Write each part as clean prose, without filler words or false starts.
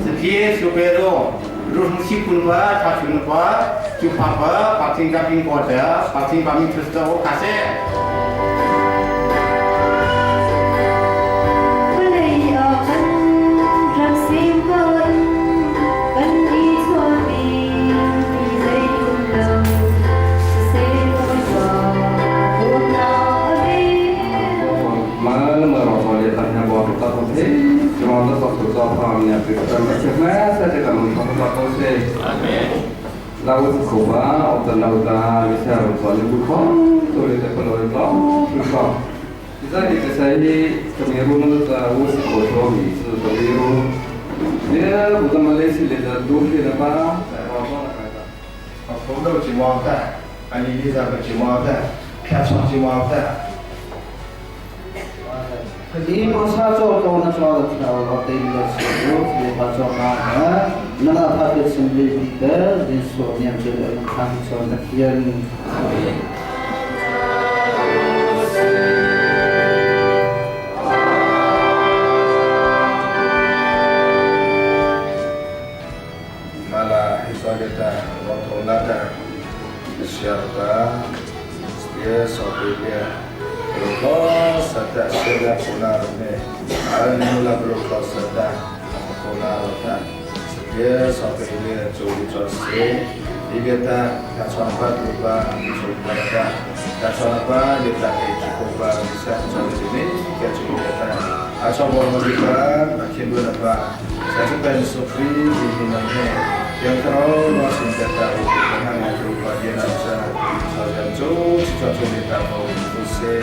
Sekian supero Ruh musipun ba Chachun ba Chupa ba Pating kaping koda Pating kami terus tahu kasih Laut Kuba, atau lautan misal soalnya bukan, soalnya kalau itu bukan. Kita dikasih Kamerun atau Uskotomi, Kamerun. Dia bukan Malaysia, dia dulu dia apa? Aku dah cuma ada, ani ni dah cuma ada, piasan cuma ada. Jadi proses kalau nak soal atau tinggal sebelum dia baca mana, mana ada sendiri kita di soalnya jadi kan soal yang malah itu kita waktu nada siapa dia soalnya Berkos ada sudah punar ni, alhamdulillah berkos ada punar ada. Sedia sampai ini curi curi, dia tak sampai lupa curi ada. Tak sampai dia tak cukup bisa curi ini, dia curi ada. Asal orang mereka makin berapa. Saya kan sufri ini mana yang terlalu masih tak tahu tentang lupa dia nasa. Saya curi tak tahu você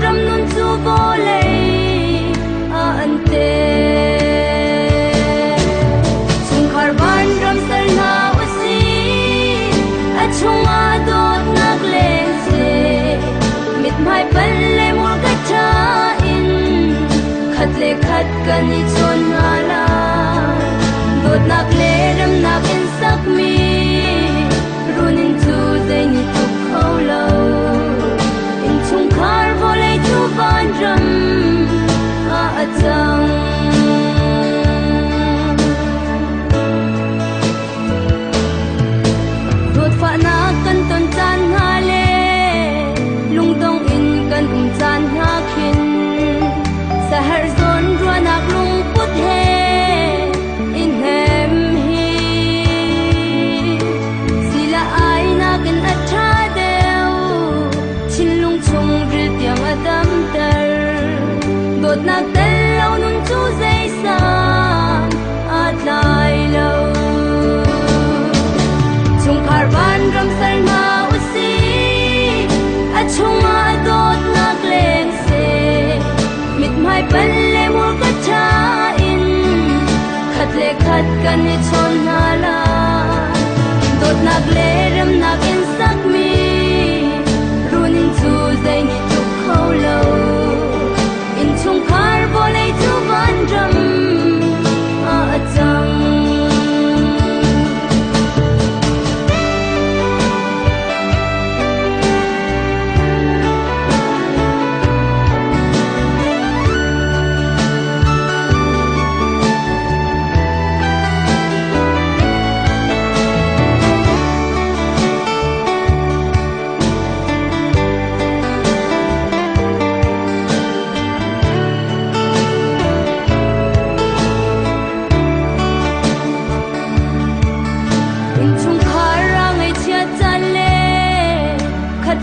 râm nun chu vô lệ an tê chung khar ban râm sal na usi a chung a dot nak leng se mit mai pan le mul ka cha in khat le khat kan ni chon na la dot nak le ram nak in sak mi runin chu zai ni tu khau lo in chung khar vo le chu ban ram a chang dot fa na kan ton chan ha le lung dong in kan chan ha khin sahar zon ro nak lung put he in hem hi sila ai na kan atha deu chin lung chung ril tiang adam tar dot nak tel lo nun chu zai sa at lai lo chung khar ban ram sal ma usi a chung a dot nak leng se mit mai pan le mul ka cha in khat le khat kan ni chon na la dot nak le ram nak in sak mi runin chu zai ni tu khau lo in chung khar vo le chu ban ram a chang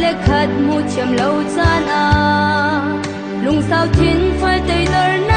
le khat mu chem lo chan a lung sao thin phai tei lor na